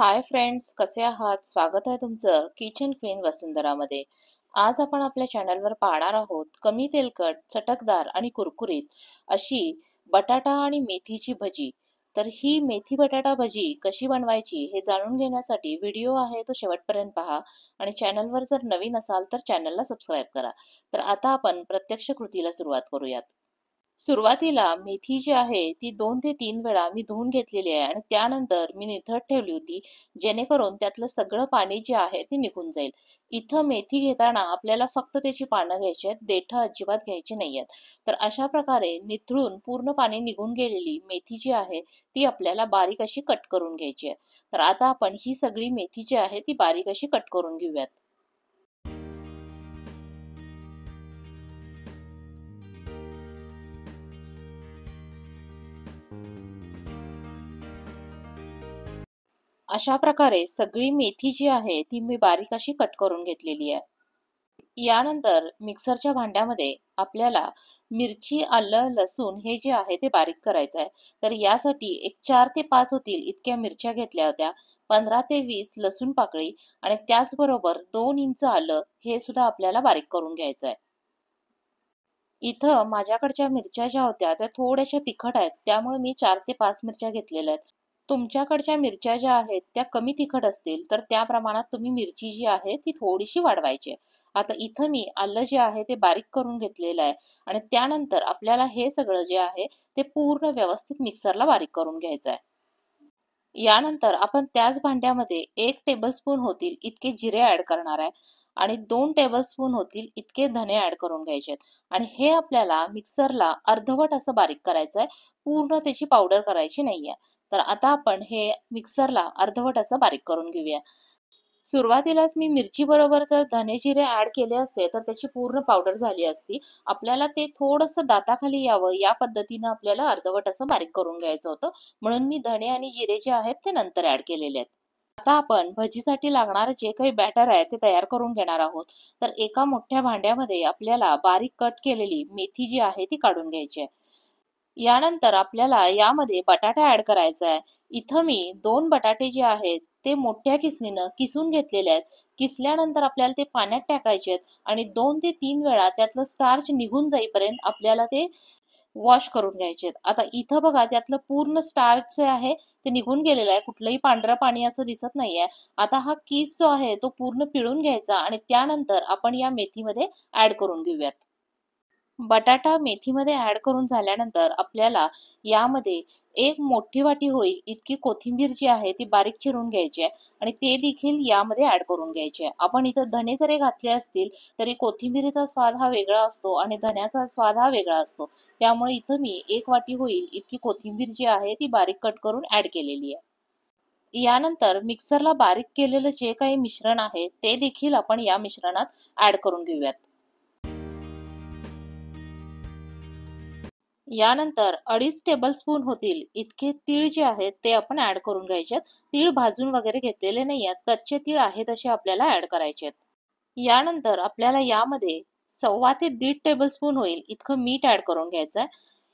Hi friends, कसे आहात? स्वागत आहे तुमचं किचन क्वीन वसुंधरामध्ये. आज आपण आपल्या चॅनलवर पाहणार आहोत कमी तेलकट, चटकदार आणि कुरकुरीत अशी बटाटा आणि मेथीची भजी. तर ही मेथी बटाटा भजी कशी बनवायची हे जाणून घेण्यासाठी व्हिडिओ आहे तो शेवटपर्यंत पहा आणि चॅनलवर जर नवीन असाल तर चॅनलला सबस्क्राईब करा. तर आता आपण प्रत्यक्ष कृतीला सुरुवात करूयात. सुरुवातीला मेथी जी आहे ती 2 ते 3 वेळा मी धुवून घेतलेली आहे आणि त्यानंतर मी निथळत ठेवली होती, जेणेकरून त्यातलं सगळं पाणी जे आहे ते निघून जाईल. इथं मेथी घेताना आपल्याला फक्त त्याची पानं घ्यायची आहेत, देठं अजिबात घ्यायची नाहीयेत. तर अशा प्रकारे निथळून पूर्ण पाणी निघून गेलेली मेथी जी आहे ती आपल्याला बारीक अशी कट करून घ्यायची आहे. तर आता आपण ही सगळी मेथी जी आहे ती बारीक अशी कट करून घेऊयात. अशा प्रकारे सगळी मेथी जी आहे ती मी बारीक अशी कट करून घेतलेली आहे. यानंतर मिक्सरच्या भांड्यामध्ये आपल्याला मिरची, आलं, लसूण हे जे आहे ते बारीक करायचं आहे. तर यासाठी एक 4 ते 5 होतील इतक्या मिरच्या घेतल्या होत्या. 15 ते 20 लसूण पाकळी आणि त्याचबरोबर 2 इंच आलं हे सुद्धा आपल्याला बारीक करून घ्यायचं आहे. इथं माझ्याकडच्या मिरच्या ज्या होत्या त्या थोड्याशा तिखट आहेत, त्यामुळे मी 4 ते 5 मिरच्या घेतलेल्या आहेत. तुमच्याकडच्या मिरच्या ज्या आहेत त्या कमी तिखट असतील तर त्या प्रमाणात तुम्ही मिरची जी आहे ती थोडीशी वाढवायची आहे. आता इथं मी आलं जे आहे ते बारीक करून घेतलेलं आहे आणि त्यानंतर आपल्याला हे सगळं जे आहे ते पूर्ण व्यवस्थित मिक्सरला बारीक करून घ्यायचं आहे. यानंतर आपण त्याच भांड्यामध्ये 1 टेबलस्पून होतील इतके जिरे ॲड करणार आहे आणि 2 टेबलस्पून होतील इतके धने ॲड करून घ्यायचे आहेत आणि हे आपल्याला मिक्सरला अर्धवट असं बारीक करायचं आहे. पूर्ण त्याची पावडर करायची नाहीये. तर आता आपण हे मिक्सरला अर्धवट असं बारीक करून घेऊया. सुरुवातीलाच मी मिरची बरोबर जर धने जिरे ॲड केले असते तर त्याची पूर्ण पावडर झाली असती. आपल्याला ते थोडंसं दाताखाली यावं या पद्धतीनं आपल्याला अर्धवट असं बारीक करून घ्यायचं होतं. म्हणून मी धने आणि जिरे जे आहेत ते नंतर ॲड केलेले आहेत. आता आपण भजीसाठी लागणारं जे काही बॅटर आहे ते तयार करून घेणार आहोत. तर एका मोठ्या भांड्यामध्ये आपल्याला बारीक कट केलेली मेथी जी आहे ती काढून घ्यायची आहे. यानंतर आपल्याला यामध्ये बटाटा ॲड करायचा आहे. इथं मी 2 बटाटे जे आहेत ते मोठ्या किसणीनं किसून घेतलेले आहेत. किसल्यानंतर आपल्याला ते पाण्यात टाकायचे आहेत आणि 2 ते 3 वेळा त्यातलं स्टार्च निघून जाईपर्यंत आपल्याला ते वॉश करून घ्यायचे आहेत. आता इथं बघा त्यातलं पूर्ण स्टार्च जे आहे ते निघून गेलेलं आहे. कुठलंही पांढरं पाणी असं दिसत नाहीये. आता हा किस जो आहे तो पूर्ण पिळून घ्यायचा आणि त्यानंतर आपण या मेथीमध्ये ॲड करून घेऊयात. बटाटा मेथीमध्ये ॲड करून झाल्यानंतर आपल्याला यामध्ये एक मोठी वाटी होईल इतकी कोथिंबीर जी आहे ती बारीक चिरून घ्यायची आहे आणि ते देखील यामध्ये ॲड करून घ्यायचे आहे. आपण इथं धने जरी घातले असतील तरी कोथिंबीरीचा स्वाद हा वेगळा असतो आणि धन्याचा स्वाद हा वेगळा असतो. त्यामुळे इथं मी 1 वाटी होईल इतकी कोथिंबीर जी आहे ती बारीक कट करून ॲड केलेली आहे. यानंतर मिक्सरला बारीक केलेलं जे काही मिश्रण आहे ते देखील आपण या मिश्रणात ॲड करून घेऊयात. यानंतर 2.5 टेबलस्पून होतील इतके तीळ जे आहेत ते आपण ॲड करून घ्यायचे आहेत. तीळ भाजून वगैरे घेतलेले नाही आहेत. कच्चे तीळ आहेत असे आपल्याला ॲड करायचे आहेत. यानंतर आपल्याला यामध्ये 1.25 ते 1.5 टेबलस्पून होईल इतकं मीठ ॲड करून घ्यायचं आहे.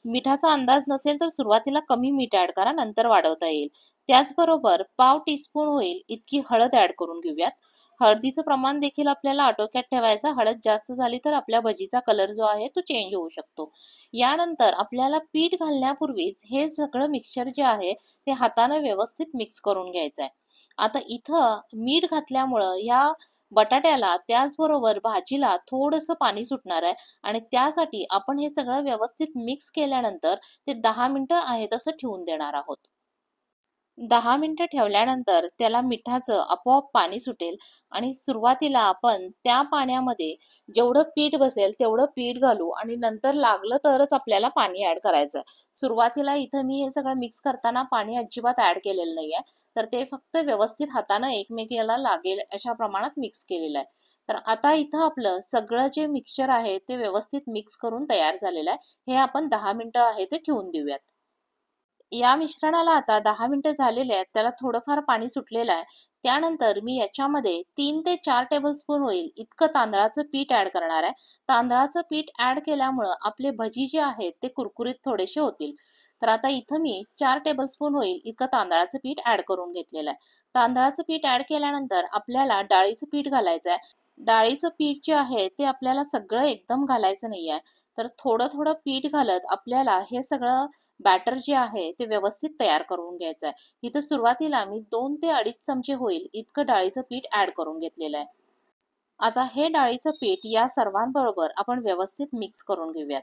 मिठाचा अंदाज नसेल तर सुरुवातीला कमी मीठ ॲड करा, नंतर वाढवता येईल. त्याचबरोबर पाव टीस्पून होईल इतकी हळद ॲड करून घेऊयात. हळदीचं प्रमाण देखील आपल्याला आटोक्यात ठेवायचं. हळद जास्त झाली तर आपल्या भजीचा कलर जो आहे तो चेंज होऊ शकतो. यानंतर आपल्याला पीठ घालण्यापूर्वीच हे सगळं मिक्सचर जे आहे ते हाताने व्यवस्थित मिक्स करून घ्यायचं आहे. आता इथं मीठ घातल्यामुळं या बटाट्याला त्याचबरोबर भाजीला थोडंसं पाणी सुटणार आहे आणि त्यासाठी आपण हे सगळं व्यवस्थित मिक्स केल्यानंतर ते 10 मिनिटं आहे तसं ठेवून देणार आहोत. 10 मिनिटं ठेवल्यानंतर त्याला मिठाचं आपोआप पाणी सुटेल आणि सुरुवातीला आपण त्या पाण्यामध्ये जेवढं पीठ बसेल तेवढं पीठ घालू आणि नंतर लागलं तरच आपल्याला पाणी ॲड करायचं. सुरुवातीला इथं मी हे सगळं मिक्स करताना पाणी अजिबात ॲड केलेलं नाहीये. तर ते फक्त व्यवस्थित हातानं एकमेकाला लागेल अशा प्रमाणात मिक्स केलेलं आहे. तर आता इथं आपलं सगळं जे मिक्सचर आहे ते व्यवस्थित मिक्स करून तयार झालेलं आहे. हे आपण 10 मिनिटं आहे ते ठेवून देऊयात. या मिश्रणाला आता 10 मिनिटं झालेले आहेत. त्याला थोडंफार पाणी सुटलेलं आहे. त्यानंतर मी याच्यामध्ये 3 ते 4 टेबलस्पून होईल इतकं तांदळाचं पीठ ॲड करणार आहे. तांदळाचं पीठ ॲड केल्यामुळं आपले भजी जे आहेत ते कुरकुरीत थोडेसे होतील. तर आता इथं मी 4 टेबलस्पून होईल इतकं तांदळाचं पीठ ऍड करून घेतलेलं आहे. तांदळाचं पीठ ऍड केल्यानंतर आपल्याला डाळीचं पीठ घालायचं आहे. डाळीचं पीठ जे आहे ते आपल्याला सगळं एकदम घालायचं नाहीये. तर थोडं थोडं पीठ घालत आपल्याला हे सगळं बॅटर जे आहे ते व्यवस्थित तयार करून घ्यायचं आहे. इथं सुरुवातीला मी 2 ते 2.5 चमचे होईल इतकं डाळीचं पीठ ऍड करून घेतलेलं आहे. आता हे डाळीचं पीठ या सर्वांबरोबर आपण व्यवस्थित मिक्स करून घेऊयात.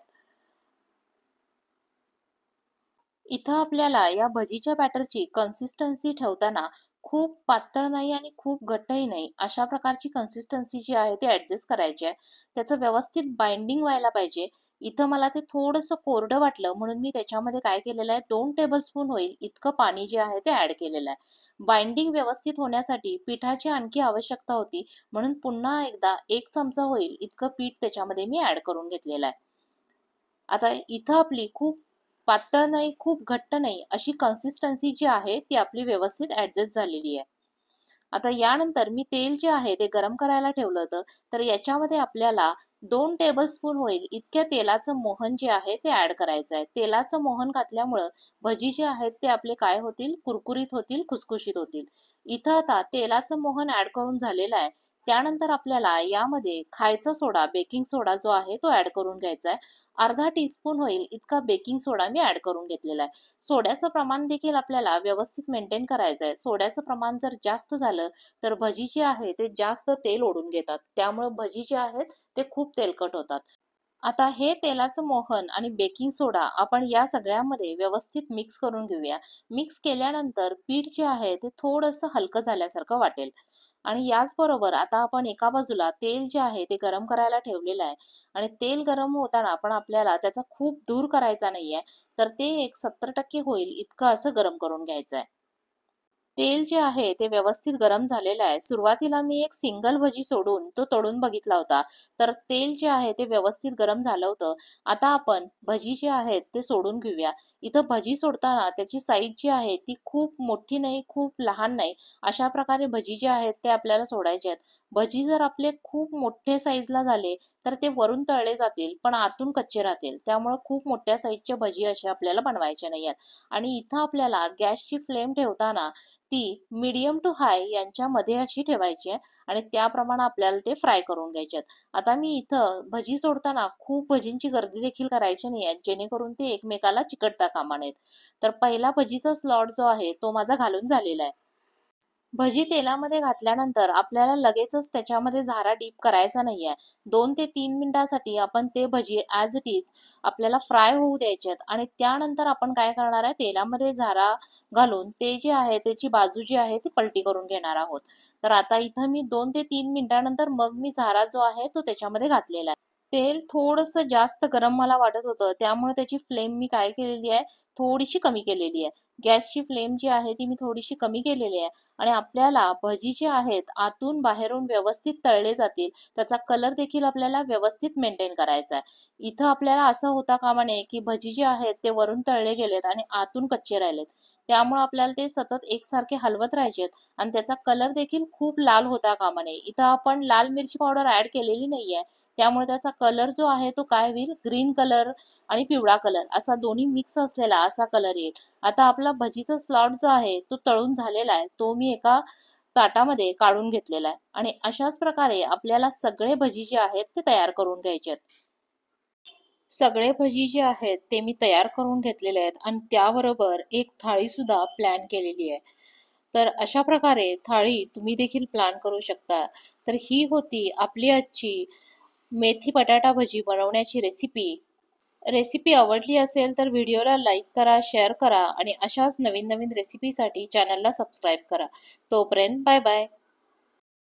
इथं आपल्याला या भजीच्या बॅटरची कन्सिस्टन्सी ठेवताना खूप पातळ नाही आणि खूप घट्टही नाही अशा प्रकारची कन्सिस्टन्सी जी आहे ती ऍडजस्ट करायची आहे. त्याचं व्यवस्थित बाइंडिंग व्हायला पाहिजे. इथं मला ते थोडंसं कोरडं वाटलं म्हणून मी त्याच्यामध्ये काय केलेलं आहे 2 टेबलस्पून होईल इतकं पाणी जे आहे ते ऍड केलेलं आहे. बाइंडिंग व्यवस्थित होण्यासाठी पिठाची आणखी आवश्यकता होती म्हणून पुन्हा एकदा 1 चमचा होईल इतकं पीठ त्याच्यामध्ये मी ऍड करून घेतलेलं आहे. आता इथं आपली खूप पातळ नाही खूप घट्ट नाही अशी कन्सिस्टन्सी जी आहे ती आपली व्यवस्थित ऍडजस्ट झालेली आहे. आता यानंतर मी तेल जे आहे ते गरम करायला ठेवलं होतं. तर याच्यामध्ये आपल्याला 2 टेबलस्पून होईल इतक्या तेलाचं मोहन जे आहे ते ऍड करायचं आहे. तेलाचं मोहन घातल्यामुळं भजी जे आहेत ते आपले काय होतील कुरकुरीत होतील खुसखुशीत होतील. इथं आता तेलाचं मोहन ऍड करून झालेलं आहे. त्यानंतर आपल्याला यामध्ये खायचा सोडा बेकिंग सोडा जो आहे तो ऍड करून घ्यायचा आहे. अर्धा टीस्पून होईल इतका बेकिंग सोडा मी ऍड करून घेतलेला आहे. सोड्याचं प्रमाण देखील आपल्याला व्यवस्थित मेंटेन करायचं आहे. सोड्याचं प्रमाण जर जास्त झालं तर भजी जे आहे ते जास्त तेल ओढून घेतात. त्यामुळे भजी जे आहेत ते खूप तेलकट होतात. आता हे तेलाचं मोहन आणि बेकिंग सोडा आपण या सगळ्यामध्ये व्यवस्थित मिक्स करून घेऊया. मिक्स केल्यानंतर पीठ जे आहे ते थोडंसं हलकं झाल्यासारखं वाटेल. आणि याचबरोबर आता आपण एका बाजूला तेल जे आहे ते गरम करायला ठेवलेलं आहे. आणि तेल गरम होताना पण आपल्याला त्याचा खूप धूर करायचा नाहीये. तर ते एक 70% होईल इतकं असं गरम करून घ्यायचं आहे. तेल जे आहे ते व्यवस्थित गरम झालेलं आहे. सुरुवातीला मी एक सिंगल भजी सोडून तो तळून बघितला होता. तर तेल जे आहे ते व्यवस्थित गरम झालं होतं. आता आपण भजी जे आहेत ते सोडून घेऊया. इथं भजी सोडताना त्याची साईज जी आहे ती खूप मोठी नाही, खूप लहान नाही. अशा प्रकारे भजी जे आहेत ते आपल्याला सोडायचे आहेत. भजी जर आपले खूप मोठे साईजला झाले तर ते वरून तळले जातील पण आतून कच्चे राहतील. त्यामुळे खूप मोठ्या साईजच्या भजी अशा आपल्याला बनवायच्या नाहीयेत. आणि इथं आपल्याला गॅसची फ्लेम ठेवताना ती मीडियम टू हाय यांच्यामध्ये अशी ठेवायची आहे आणि त्याप्रमाणे आपल्याला ते फ्राय करून घ्यायचे आहेत. आता मी इथं भजी सोडताना खूप भजींची गर्दी देखील करायची नाही आहे जेणेकरून ते एकमेकाला चिकटता कामा नयेत. तर पहिला भजीचा स्लॉट जो आहे तो माझा घालून झालेला आहे. भजी तेलामध्ये घातल्यानंतर आपल्याला लगेचच त्याच्यामध्ये झारा डीप करायचा नाहीये. 2 ते 3 मिनिटासाठी आपण ते भजी ॲज इट इज आपल्याला फ्राय होऊ द्यायचे आहेत आणि त्यानंतर आपण काय करणार आहे तेलामध्ये झारा घालून ते जे आहे त्याची बाजू जी आहे ती पलटी करून घेणार आहोत. तर आता इथं मी 2 ते 3 मिनिटानंतर मग मी झारा जो आहे तो त्याच्यामध्ये घातलेला आहे. तेल थोडंसं जास्त गरम मला वाटत होतं त्यामुळे त्याची फ्लेम मी काय केलेली आहे थोडीशी कमी केलेली आहे. गॅसची फ्लेम जी आहे ती मी थोडीशी कमी केलेली आहे आणि आपल्याला भजी जे आहेत आतून बाहेरून व्यवस्थित तळले जातील त्याचा कलर देखील आपल्याला व्यवस्थित मेंटेन करायचा आहे. इथं आपल्याला असं होता कामा नये की भजी जे आहेत ते वरून तळले गेलेत आणि आतून कच्चे राहिलेत. त्यामुळे आपल्याला ते सतत एकसारखे हलवत राहायचे आणि त्याचा कलर देखील खूप लाल होता कामा नये. इथं आपण लाल मिरची पावडर ऍड केलेली नाहीये. त्यामुळे त्याचा कलर जो आहे तो काय होईल ग्रीन कलर आणि पिवळा कलर असा दोन्ही मिक्स असलेला असा कलर येईल. आता आपला भजीचा स्लॉट जो आहे तो तळून झालेला आहे. तो मी एका ताटामध्ये काढून घेतलेला आहे आणि अशाच प्रकारे आपल्याला सगळे भजी जे आहेत ते तयार करून घ्यायचे आहेत. सगळे भजी जे आहेत ते मी तयार करून घेतलेले आहेत आणि त्याबरोबर एक थाळी सुद्धा प्लॅन केलेली आहे. तर अशा प्रकारे थाळी तुम्ही देखील प्लॅन करू शकता. तर ही होती आपली आजची मेथी बटाटा भजी बनवण्याची रेसिपी. रेसिपी आवडली असेल तर व्हिडिओला लाईक करा, शेअर करा आणि अशाच नवीन नवीन रेसिपीसाठी चॅनलला सबस्क्राईब करा. तोपर्यंत बाय बाय.